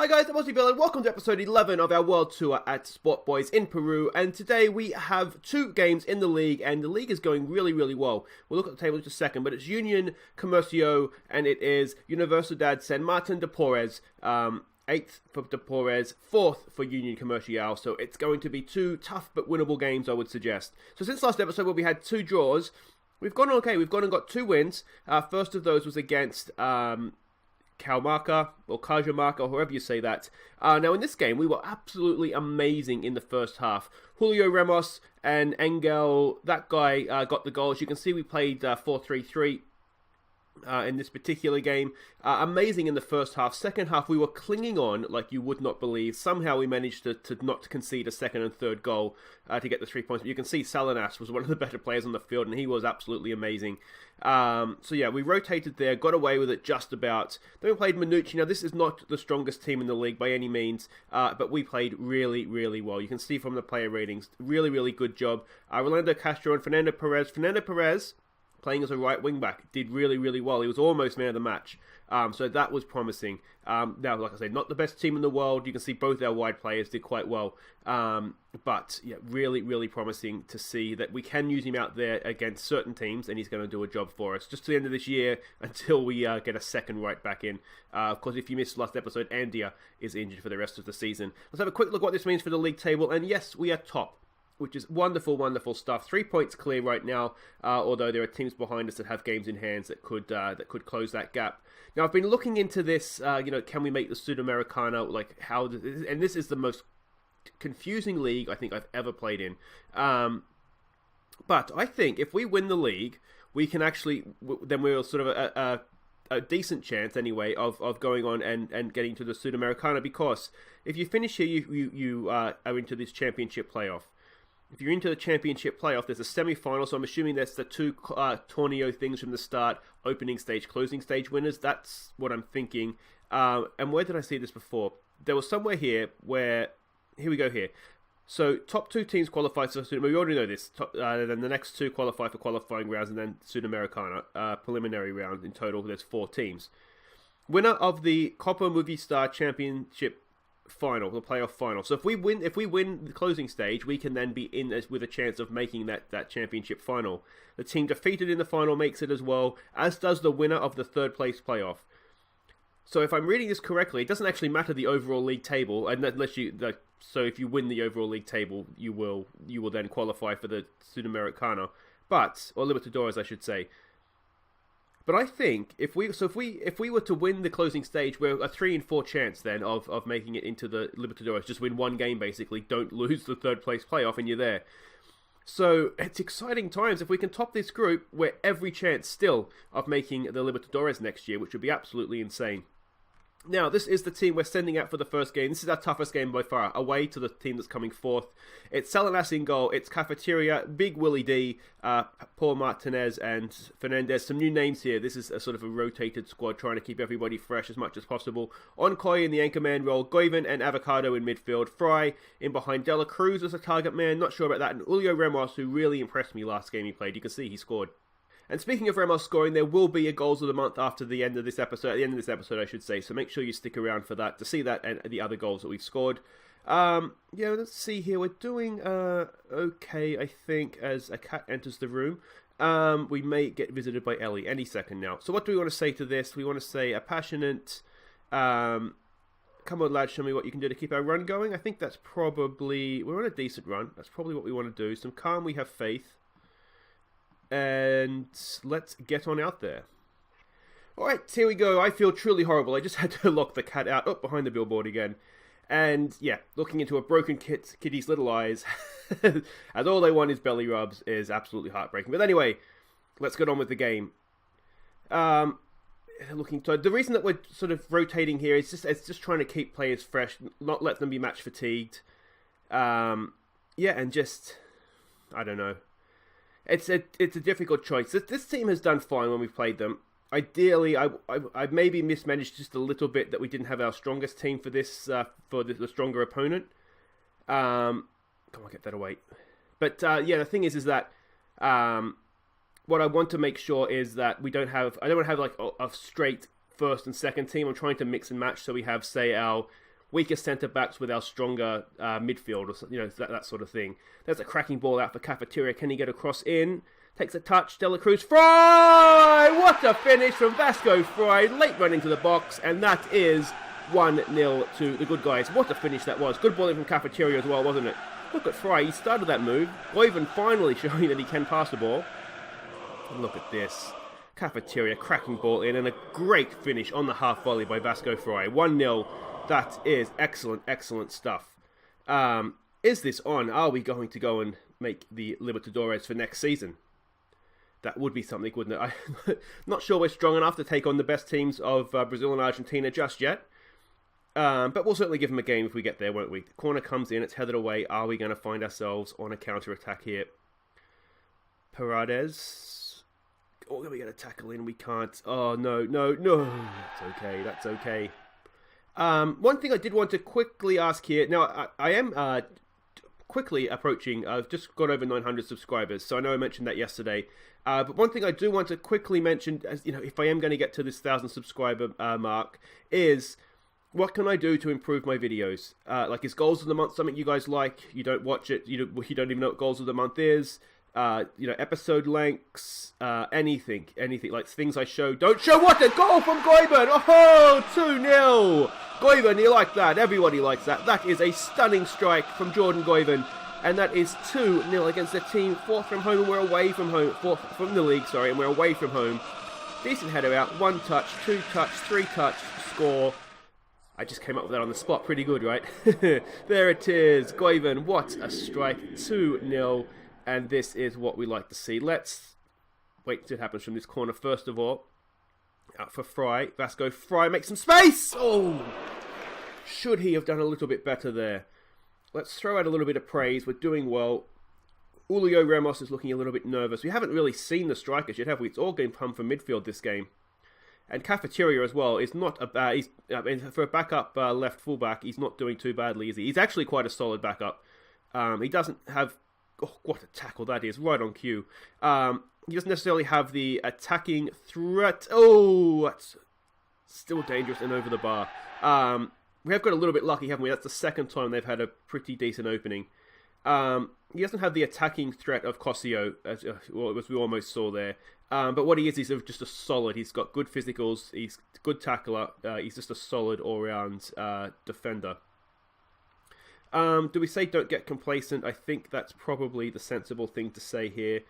Hi guys, I'm Aussie and welcome to episode 11 of our World Tour at Sport Boys in Peru. And today we have two games in the league, and the league is going really, really well. We'll look at the table in just a second, but it's Union, Comercio, and it is Universidad San Martin de Porres. 8th for De Porres, 4th for Union Comercial. So it's going to be two tough but winnable games, I would suggest. So since last episode where we had two draws, we've gone okay. We've gone and got two wins. First of those was against Cajamarca, or Cajamarca, or however you say that. Now in this game, we were absolutely amazing in the first half. Julio Ramos and Engel, that guy got the goals. You can see we played 4-3-3 in this particular game. Amazing in the first half. Second half, we were clinging on like you would not believe. Somehow we managed to not concede a second and third goal to get the 3 points. But you can see Salinas was one of the better players on the field, and he was absolutely amazing. So yeah, we rotated there, got away with it just about. Then we played Minucci. Now this is not the strongest team in the league by any means, but we played really, really well. You can see from the player ratings, really, really good job. Rolando Castro and Fernando Perez. Fernando Perez, playing as a right wing back, did really, really well. He was almost man of the match. So that was promising. Now, like I said, not the best team in the world. You can see both our wide players did quite well. But yeah, really, really promising to see that we can use him out there against certain teams, and he's going to do a job for us just to the end of this year until we get a second right back in. Of course, if you missed last episode, Andia is injured for the rest of the season. Let's have a quick look what this means for the league table. And yes, we are top, which is wonderful, wonderful stuff. 3 points clear right now, although there are teams behind us that have games in hands that could close that gap. Now, I've been looking into this, can we make the Sudamericana, like how, and this is the most confusing league I think I've ever played in. But I think if we win the league, we can actually, then we're sort of a decent chance anyway of going on and getting to the Sudamericana, because if you finish here, you are into this championship playoff. If you're into the championship playoff, there's a semi-final, so I'm assuming that's the two Torneo things from the start, opening stage, closing stage winners. That's what I'm thinking. And where did I see this before? There was somewhere here where, here we go here. So top two teams qualify for Sudamericana. We already know this. Then the next two qualify for qualifying rounds, and then Sudamericana, preliminary round. In total, there's 4 teams. Winner of the Copa Movistar Championship final, the playoff final. So if we win the closing stage, we can then be in with a chance of making that championship final. The team defeated in the final makes it as well, as does the winner of the third place playoff. So if I'm reading this correctly, it doesn't actually matter the overall league table, unless so if you win the overall league table, you will then qualify for the Sudamericana, or Libertadores, I should say. But I think if we were to win the closing stage, we're a 3 in 4 chance then of making it into the Libertadores. Just win one game basically, don't lose the third place playoff, and you're there. So it's exciting times. If we can top this group, we're every chance still of making the Libertadores next year, which would be absolutely insane. Now, this is the team we're sending out for the first game. This is our toughest game by far, away to the team that's coming fourth. It's Salinas in goal, it's Cafeteria, Big Willie D, Paul Martinez, and Fernandez. Some new names here. This is a sort of a rotated squad, trying to keep everybody fresh as much as possible. Oncoy in the anchorman role, Goiven and Avocado in midfield, Fry in behind, Dela Cruz as a target man, not sure about that, and Julio Ramos, who really impressed me last game he played. You can see he scored. And speaking of Ramos scoring, there will be a Goals of the Month after the end of this episode, at the end of this episode, I should say. So make sure you stick around for that to see that and the other goals that we've scored. Yeah, let's see here. We're doing okay, I think, as a cat enters the room. We may get visited by Ellie any second now. So what do we want to say to this? We want to say a passionate, come on lads, show me what you can do to keep our run going. I think that's probably, we're on a decent run. That's probably what we want to do. Some calm, we have faith. And let's get on out there. Alright, here we go. I feel truly horrible. I just had to lock the cat out, behind the billboard again. And yeah, looking into a broken kitty's little eyes, as all they want is belly rubs, is absolutely heartbreaking. But anyway, let's get on with the game. The reason that we're sort of rotating here is just trying to keep players fresh, not let them be match fatigued. Yeah, and just, I don't know. It's a difficult choice. This team has done fine when we've played them. Ideally, I maybe mismanaged just a little bit that we didn't have our strongest team for this for the stronger opponent. Come on, get that away. But yeah, the thing is that what I want to make sure is that I don't want to have like a straight first and second team. I'm trying to mix and match, so we have, say, our weaker centre-backs with our stronger midfield, or that sort of thing. There's a cracking ball out for Cafeteria. Can he get across in? Takes a touch. Dela Cruz. Fry! What a finish from Vasco Fry. Late run into the box, and that is 1-0 to the good guys. What a finish that was. Good balling from Cafeteria as well, wasn't it? Look at Fry. He started that move. Goiven finally showing that he can pass the ball. And look at this. Cafeteria cracking ball in, and a great finish on the half volley by Vasco Fry. 1-0. That is excellent, excellent stuff. Is this on? Are we going to go and make the Libertadores for next season? That would be something, wouldn't it? I'm not sure we're strong enough to take on the best teams of Brazil and Argentina just yet. But we'll certainly give them a game if we get there, won't we? The corner comes in, it's headed away. Are we going to find ourselves on a counter-attack here? Paredes. Oh, then we get a tackle in. We can't. Oh, no. That's okay. That's okay. One thing I did want to quickly ask here. Now, I am quickly approaching. I've just got over 900 subscribers, so I know I mentioned that yesterday. But one thing I do want to quickly mention, as if I am going to get to this 1,000 subscriber mark, is what can I do to improve my videos? Is Goals of the Month something you guys like? You don't watch it. You don't even know what Goals of the Month is. Episode lengths, anything, like things I show. Don't show. What a goal from Goiven! Oh, 2-0! Goiven, you like that? Everybody likes that. That is a stunning strike from Jordan Goiven, and that is 2-0 against the team fourth from home, and we're away from home. Fourth from the league, sorry, and we're away from home. Decent header out. 1 touch, 2 touch, 3 touch, score. I just came up with that on the spot. Pretty good, right? There it is. Goiven, what a strike. 2-0. And this is what we like to see. Let's wait till it happens from this corner first of all. Out for Fry. Vasco Fry makes some space! Oh! Should he have done a little bit better there? Let's throw out a little bit of praise. We're doing well. Julio Ramos is looking a little bit nervous. We haven't really seen the strikers yet, have we? It's all game come from midfield this game. And Cafeteria as well is not a bad... for a backup left fullback, he's not doing too badly, is he? He's actually quite a solid backup. He doesn't have... Oh, what a tackle that is, right on cue. He doesn't necessarily have the attacking threat. Oh, that's still dangerous and over the bar. We have got a little bit lucky, haven't we? That's the second time they've had a pretty decent opening. He doesn't have the attacking threat of Comercio, as we almost saw there. But what he is, he's just a solid. He's got good physicals. He's a good tackler. He's just a solid all-round defender. Do we say don't get complacent? I think that's probably the sensible thing to say here.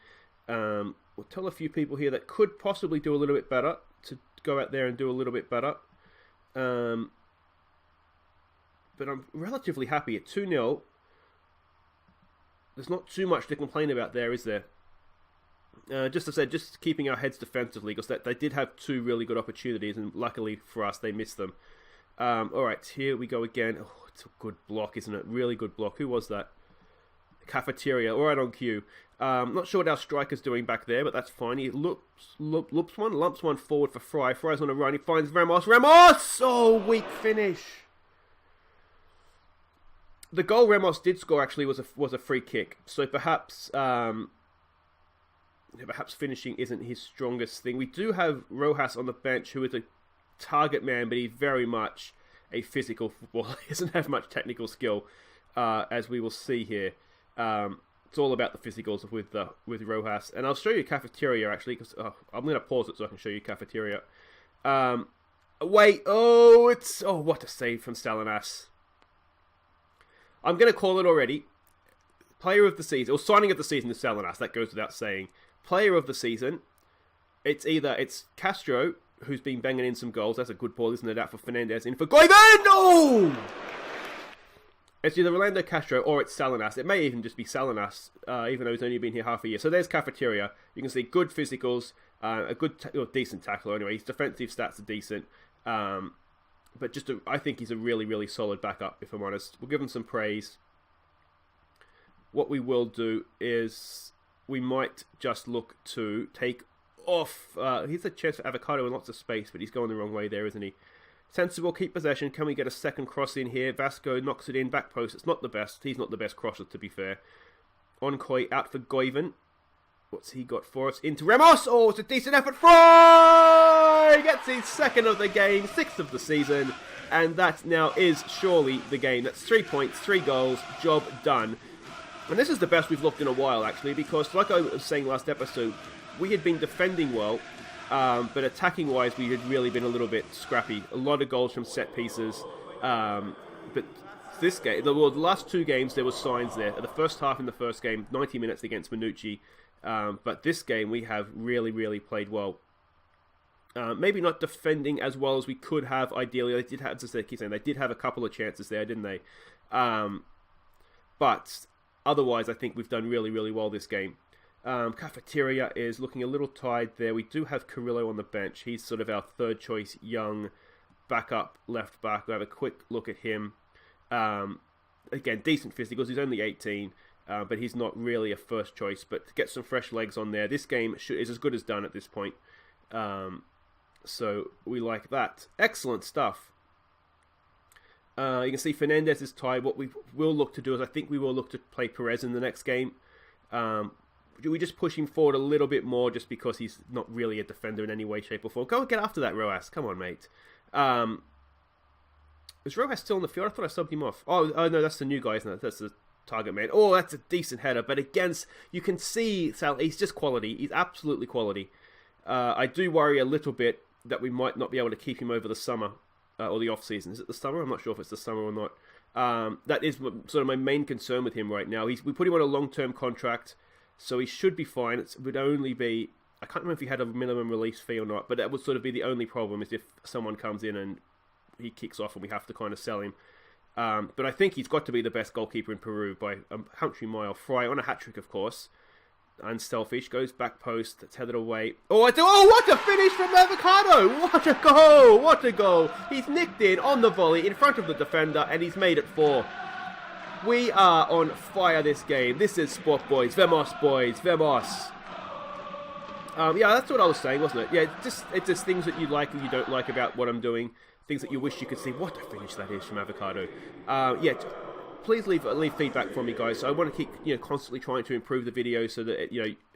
We'll tell a few people here that could possibly do a little bit better to go out there and do a little bit better. But I'm relatively happy at 2-0. There's not too much to complain about there, is there? Just as I said, just keeping our heads defensively, because they did have 2 really good opportunities, and luckily for us, they missed them. Alright, here we go again. Oh, it's a good block, isn't it? Really good block. Who was that? Cafeteria, alright on cue. Not sure what our striker's doing back there, but that's fine. He lumps one forward for Fry. Fry's on a run, he finds Ramos. Ramos! Oh, weak finish. The goal Ramos did score actually was a free kick. So perhaps finishing isn't his strongest thing. We do have Rojas on the bench, who is a target man, but he's very much a physical footballer. He doesn't have much technical skill, as we will see here. It's all about the physicals with Rojas. And I'll show you Cafeteria, actually, because I'm going to pause it so I can show you Cafeteria. Wait, what a save from Salinas. I'm going to call it already. Player of the season, or signing of the season is Salinas, that goes without saying. Player of the season, it's Castro, who's been banging in some goals. That's a good ball, isn't it? Out for Fernandez, in for Goiven! Oh! It's either Rolando Castro or it's Salinas. It may even just be Salinas, even though he's only been here half a year. So there's Cafeteria. You can see good physicals, a good, decent tackler anyway. His defensive stats are decent. But I think he's a really, really solid backup, if I'm honest. We'll give him some praise. What we will do is we might just look to take off. Here's a chance for Avocado and lots of space, but he's going the wrong way there, isn't he? Sensible, keep possession. Can we get a second cross in here? Vasco knocks it in, back post. It's not the best. He's not the best crosser, to be fair. Onkoi out for Goiven. What's he got for us? Into Ramos! Oh, it's a decent effort. Fry! Gets his second of the game, 6th of the season. And that now is surely the game. That's 3 points, 3 goals, job done. And this is the best we've looked in a while, actually, because like I was saying last episode, we had been defending well, but attacking-wise, we had really been a little bit scrappy. A lot of goals from set pieces. But this game, the last 2 games, there were signs there. The first half in the first game, 90 minutes against Minucci. But this game, we have really, really played well. Maybe not defending as well as we could have, ideally. They did have, as I keep saying, they did have a couple of chances there, didn't they? But otherwise, I think we've done really, really well this game. Cafeteria is looking a little tired there. We do have Carrillo on the bench. He's sort of our third choice young backup left back. We'll have a quick look at him. Again, decent physicals. He's only 18, but he's not really a first choice. But to get some fresh legs on there, this game is as good as done at this point. So we like that. Excellent stuff. You can see Fernandez is tied. What we will look to do is I think we will look to play Perez in the next game. We just push him forward a little bit more just because he's not really a defender in any way, shape or form. Go and get after that, Rojas. Come on, mate. Is Rojas still on the field? I thought I subbed him off. Oh no, that's the new guy, isn't it? That's the target man. Oh, that's a decent header. But against, you can see Sal, he's just quality. He's absolutely quality. I do worry a little bit that we might not be able to keep him over the summer or the off-season. Is it the summer? I'm not sure if it's the summer or not. That is sort of my main concern with him right now. We put him on a long-term contract, so he should be fine. It would only be, I can't remember if he had a minimum release fee or not, but that would sort of be the only problem is if someone comes in and he kicks off and we have to kind of sell him. But I think he's got to be the best goalkeeper in Peru by a country mile. Fry on a hat-trick, of course. Unselfish, goes back post, tethered away. Oh, what a finish from Avocado! What a goal! What a goal! He's nicked in on the volley in front of the defender and he's made it 4. We are on fire this game. This is Sport Boys. Vamos, boys. Vamos. Yeah, that's what I was saying, wasn't it? Yeah, it's just things that you like and you don't like about what I'm doing. Things that you wish you could see. What a finish that is from Avocado. Yeah. Please leave feedback for me, guys. So I want to keep constantly trying to improve the video so that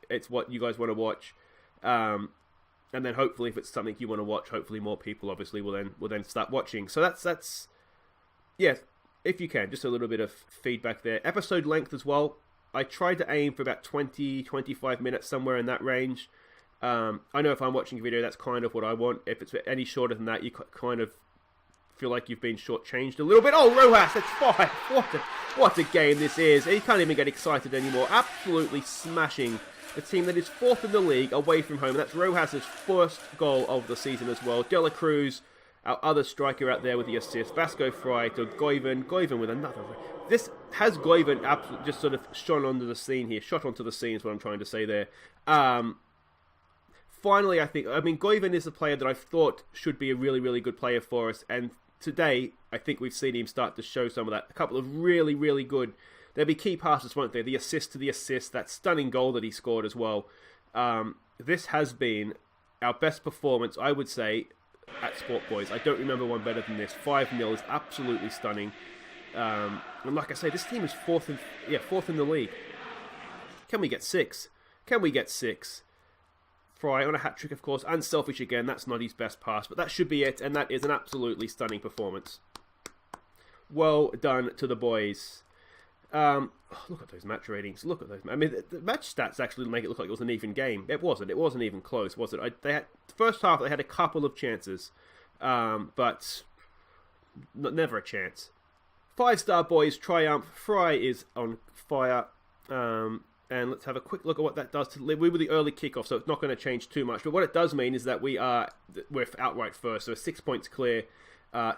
it's what you guys want to watch, and then hopefully if it's something you want to watch, hopefully more people obviously will then start watching. So that's yeah. If you can, just a little bit of feedback there. Episode length as well. I tried to aim for about 20-25 minutes, somewhere in that range. I know if I'm watching a video, that's kind of what I want. If it's any shorter than that, you kind of feel like you've been shortchanged a little bit. Oh, Rojas, that's 5. What a game this is. He can't even get excited anymore. Absolutely smashing the team that is 4th in the league away from home. That's Rojas' first goal of the season as well. De La Cruz, our other striker out there with the assist. Vasco Fry to Goiven. Goiven with another. This has Goiven absolutely just sort of shot onto the scene here. Shot onto the scene is what I'm trying to say there. Finally, Goiven is a player that I thought should be a really, really good player for us. And today, I think we've seen him start to show some of that. A couple of really, really good. There'll be key passes, won't there? The assist to the assist, that stunning goal that he scored as well. This has been our best performance, I would say, at Sport Boys. I don't remember one better than this. 5-0 is absolutely stunning. And like I say, this team is 4th in the league. Can we get 6? Can we get 6? Fry on a hat-trick, of course. Unselfish again. That's not his best pass, but that should be it, and that is an absolutely stunning performance. Well done to the boys. Look at those match ratings. Look at those. I mean, the match stats actually make it look like it was an even game. It wasn't. It wasn't even close, was it? The first half, they had a couple of chances, but never a chance. 5-star boys triumph. Fry is on fire. And let's have a quick look at what that does. We were the early kickoff, so it's not going to change too much. But what it does mean is that we're outright first, so 6 points clear.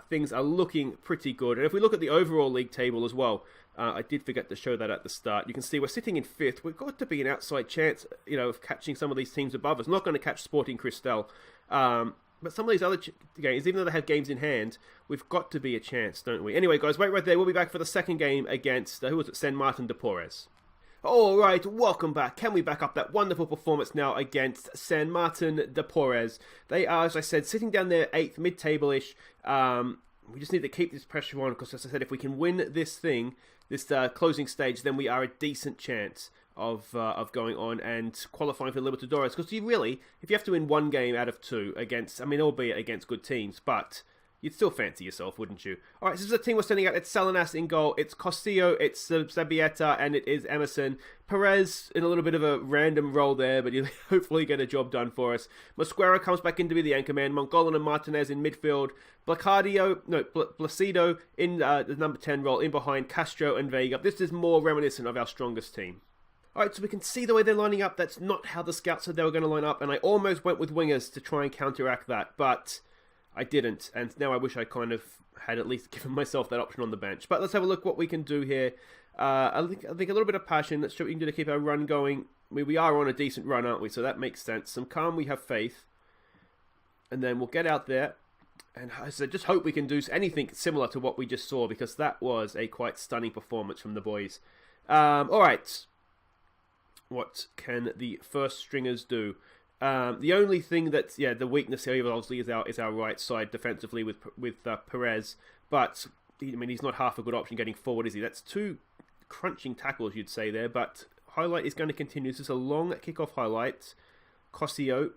Things are looking pretty good. And if we look at the overall league table as well, I did forget to show that at the start. You can see we're sitting in 5th. We've got to be an outside chance, of catching some of these teams above us. Not going to catch Sporting Cristal. But some of these other games, even though they have games in hand, we've got to be a chance, don't we? Anyway, guys, wait right there. We'll be back for the second game against, who was it? San Martin de Porres. Alright, welcome back. Can we back up that wonderful performance now against San Martin de Porres? They are, as I said, sitting down there 8th, mid-table-ish. We just need to keep this pressure on because, as I said, if we can win this closing stage, then we are a decent chance of going on and qualifying for the Libertadores. Because if you have to win one game out of 2 against, albeit against good teams, but You'd still fancy yourself, wouldn't you? All right, so this is the team we're sending out. It's Salinas in goal. It's Comercio, it's Zabieta, and it is Emerson. Perez in a little bit of a random role there, but he'll hopefully get a job done for us. Mosquera comes back in to be the anchor man. Mongolan and Martinez in midfield. Placido in the number 10 role in behind Castro and Vega. This is more reminiscent of our strongest team. Alright, so we can see the way they're lining up. That's not how the scouts said they were going to line up, and I almost went with wingers to try and counteract that, but I didn't, and now I wish I kind of had at least given myself that option on the bench. But let's have a look what we can do here. I think a little bit of passion. Let's show what we can do to keep our run going. I mean, we are on a decent run, aren't we? So that makes sense. Some calm, we have faith. And then we'll get out there. And I said, just hope we can do anything similar to what we just saw, because that was a quite stunning performance from the boys. Alright. What can the first stringers do? The only thing that's, the weakness here obviously is our right side defensively with Perez. But, I mean, he's not half a good option getting forward, is he? That's 2 crunching tackles, you'd say there. But highlight is going to continue. This is a long kickoff highlight. Comercio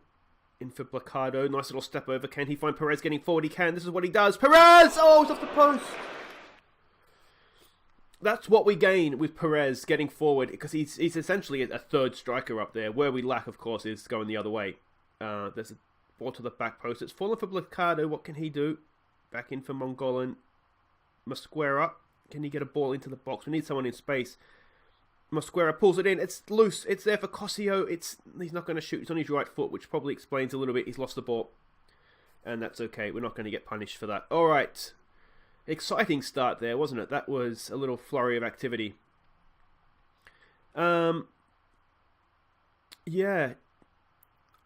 in for Placado. Nice little step over. Can he find Perez getting forward? He can. This is what he does. Perez! Oh, it's off the post! That's what we gain with Perez getting forward, because he's essentially a third striker up there. Where we lack, of course, is going the other way. There's a ball to the back post. It's fallen for Placado. What can he do? Back in for Mongolan. Mosquera. Can he get a ball into the box? We need someone in space. Mosquera pulls it in. It's loose. It's there for Comercio. He's not going to shoot. It's on his right foot, which probably explains a little bit. He's lost the ball. And that's okay. We're not going to get punished for that. All right. Exciting start there, wasn't it? That was a little flurry of activity. Yeah.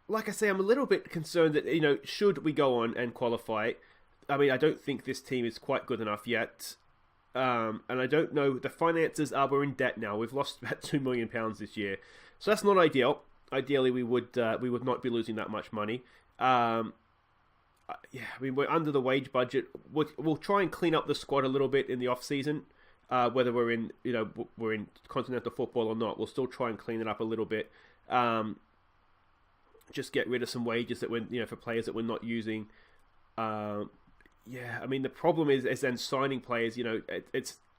Like I say, I'm a little bit concerned that, should we go on and qualify? I mean, I don't think this team is quite good enough yet. And I don't know. The finances are, we're in debt now. We've lost about £2 million this year. So that's not ideal. Ideally, we would not be losing that much money. I mean, we're under the wage budget. We'll try and clean up the squad a little bit in the off season, whether we're in continental football or not. We'll still try and clean it up a little bit. Just get rid of some wages that we're for players that we're not using. I mean, the problem is then signing players.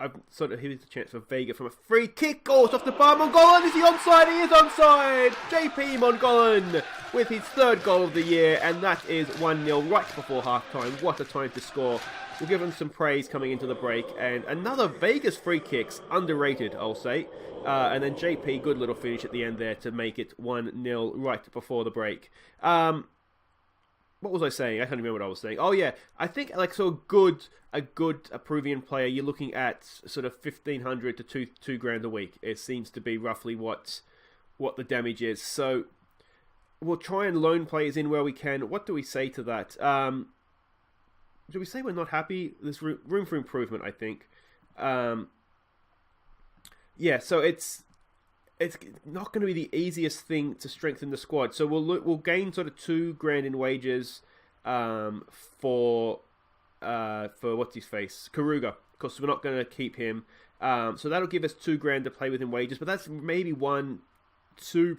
I've sort of here's the chance for Vega from a free kick. Oh, it's off the bar. Mongolan, is he onside? He is onside. JP Mongolan with his 3rd goal of the year, and that is 1-0 right before half-time. What a time to score. We'll give him some praise coming into the break, and another Vega's free kicks, underrated, I'll say. And then JP, good little finish at the end there to make it 1-0 right before the break. What was I saying? I can't remember what I was saying. Oh yeah, I think a good Peruvian player, you're looking at sort of 1,500 to two grand a week. It seems to be roughly what the damage is. So we'll try and loan players in where we can. What do we say to that? Do we say we're not happy? There's room for improvement, I think. So it's not going to be the easiest thing to strengthen the squad. So we'll gain sort of 2 grand in wages for what's his face, Karuga, because we're not going to keep him. So that'll give us 2 grand to play with in wages, but that's maybe 1-2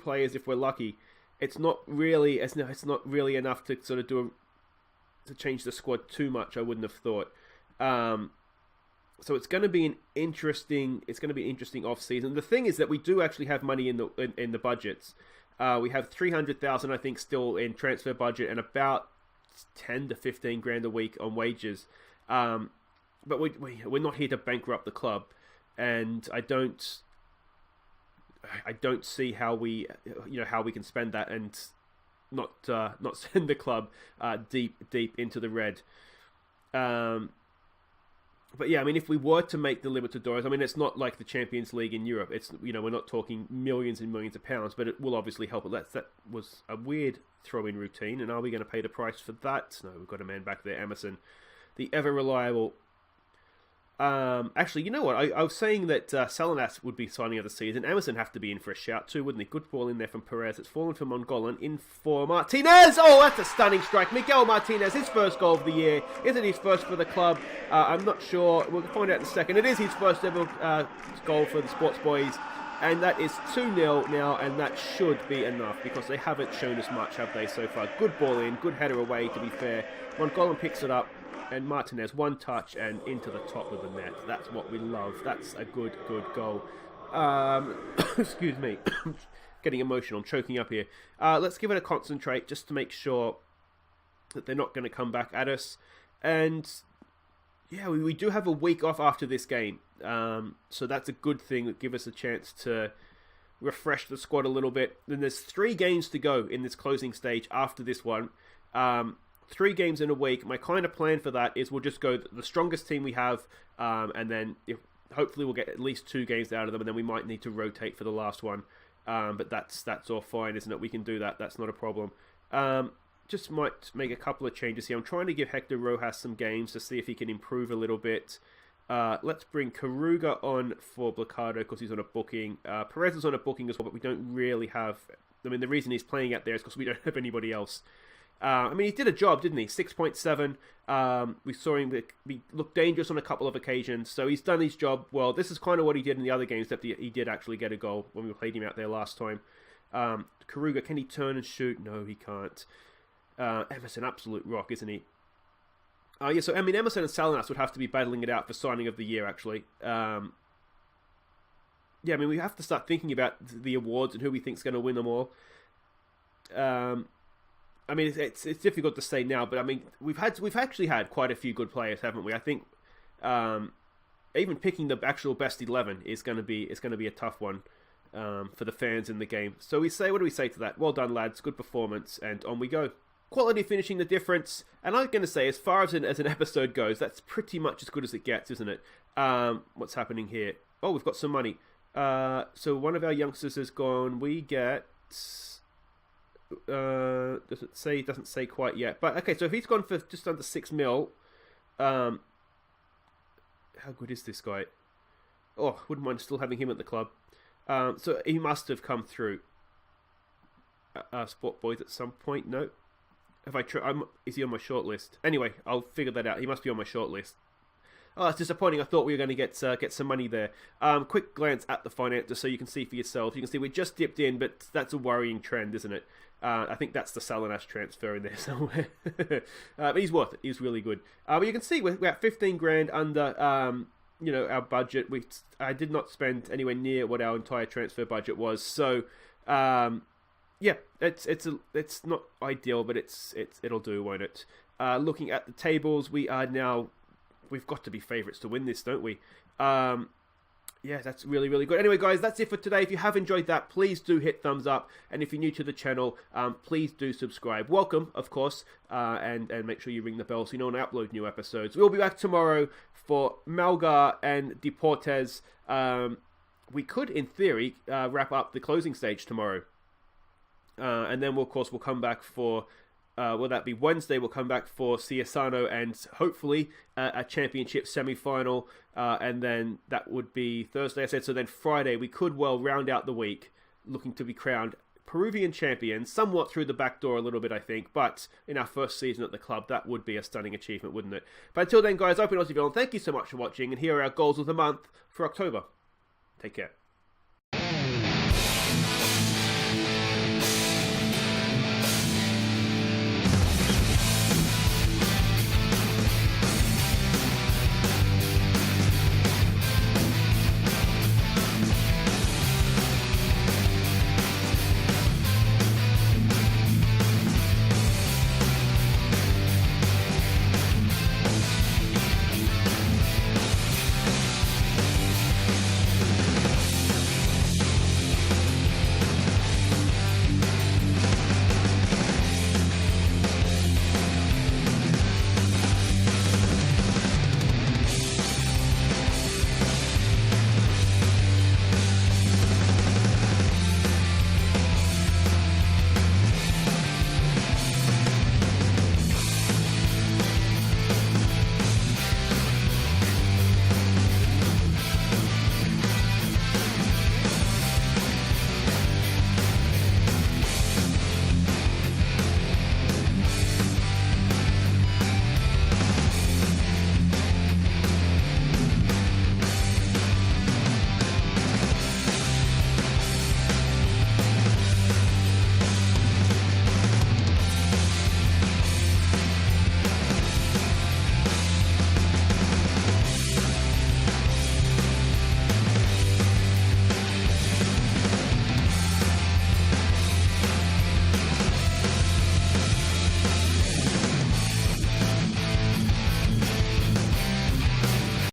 players if we're lucky. It's not really enough to sort of to change the squad too much. I wouldn't have thought. So it's going to be an interesting off season. The thing is that we do actually have money in the budgets. We have 300,000, I think, still in transfer budget, and about 10 to 15 grand a week on wages. But we're not here to bankrupt the club, and I don't see how we can spend that and not send the club deep into the red. But yeah, I mean, if we were to make the Libertadores, I mean, it's not like the Champions League in Europe. It's we're not talking millions and millions of pounds, but it will obviously help. That was a weird throw-in routine, and are we going to pay the price for that? No, we've got a man back there, Emerson, the ever reliable. Actually, you know what? I was saying that Salinas would be signing of the season. Emerson have to be in for a shout too, wouldn't he? Good ball in there from Perez. It's fallen for Mongolan. In for Martinez. Oh, that's a stunning strike. Miguel Martinez, his 1st goal of the year. Is it his 1st for the club? I'm not sure. We'll find out in a second. It is his 1st ever goal for the Sports Boys. And that is 2-0 now, and that should be enough because they haven't shown us much, have they, so far? Good ball in, good header away, to be fair. Gongolan picks it up, and Martinez, one touch and into the top of the net. That's what we love. That's a good goal. Excuse me. Getting emotional. I'm choking up here. Let's give it a concentrate just to make sure that they're not going to come back at us. And yeah, we do have a week off after this game. So that's a good thing. It'll give us a chance to refresh the squad a little bit. Then there's 3 games to go in this closing stage after this one. 3 games in a week. My kind of plan for that is we'll just go the strongest team we have, and then hopefully we'll get at least 2 games out of them, and then we might need to rotate for the last one. But that's all fine, isn't it? We can do that. That's not a problem. Just might make a couple of changes here. I'm trying to give Hector Rojas some games to see if he can improve a little bit. Let's bring Karuga on for Blocado because he's on a booking. Perez is on a booking as well, but we don't really have... I mean, the reason he's playing out there is because we don't have anybody else. I mean, he did a job, didn't he? 6.7. We saw him he looked dangerous on a couple of occasions, so he's done his job well. This is kind of what he did in the other games, except he did actually get a goal when we played him out there last time. Karuga, can he turn and shoot? No, he can't. Emerson, absolute rock, isn't he? Yeah, so I mean, Emerson and Salinas would have to be battling it out for signing of the year, actually. Yeah, I mean, we have to start thinking about the awards and who we think's going to win them all. I mean, it's difficult to say now, but I mean, we've actually had quite a few good players, haven't we? I think even picking the actual best 11 is going to be a tough one for the fans in the game. So what do we say to that? Well done, lads. Good performance, and on we go. Quality finishing the difference, and I'm going to say, as far as an episode goes, that's pretty much as good as it gets, isn't it? What's happening here? Oh, we've got some money. So one of our youngsters has gone. We get... doesn't say quite yet. But okay, so if he's gone for just under 6 mil, how good is this guy? Oh, wouldn't mind still having him at the club. So he must have come through Sport Boys at some point. No. Is he on my short list? Anyway, I'll figure that out. He must be on my short list. Oh, that's disappointing. I thought we were going to get some money there. Quick glance at the finances so you can see for yourself. You can see we just dipped in, but that's a worrying trend, isn't it? I think that's the Salinas transfer in there somewhere. But he's worth it. He's really good. But you can see we're at 15 grand under our budget. I did not spend anywhere near what our entire transfer budget was. So yeah, it's not ideal, but it'll do, won't it? Looking at the tables, we've got to be favourites to win this, don't we? Yeah, that's really, really good. Anyway, guys, that's it for today. If you have enjoyed that, please do hit thumbs up. And if you're new to the channel, please do subscribe. Welcome, of course, and make sure you ring the bell so you know when I upload new episodes. We'll be back tomorrow for Malgar and Deportes. We could, in theory, wrap up the closing stage tomorrow. And then, of course, we'll come back for... will that be Wednesday? We'll come back for Ciesano and hopefully a championship semi-final. And then that would be Thursday, I said. So then Friday, we could well round out the week looking to be crowned Peruvian champion, somewhat through the back door a little bit, I think. But in our first season at the club, that would be a stunning achievement, wouldn't it? But until then, guys, Open Aussie Villain, thank you so much for watching. And here are our goals of the month for October. Take care.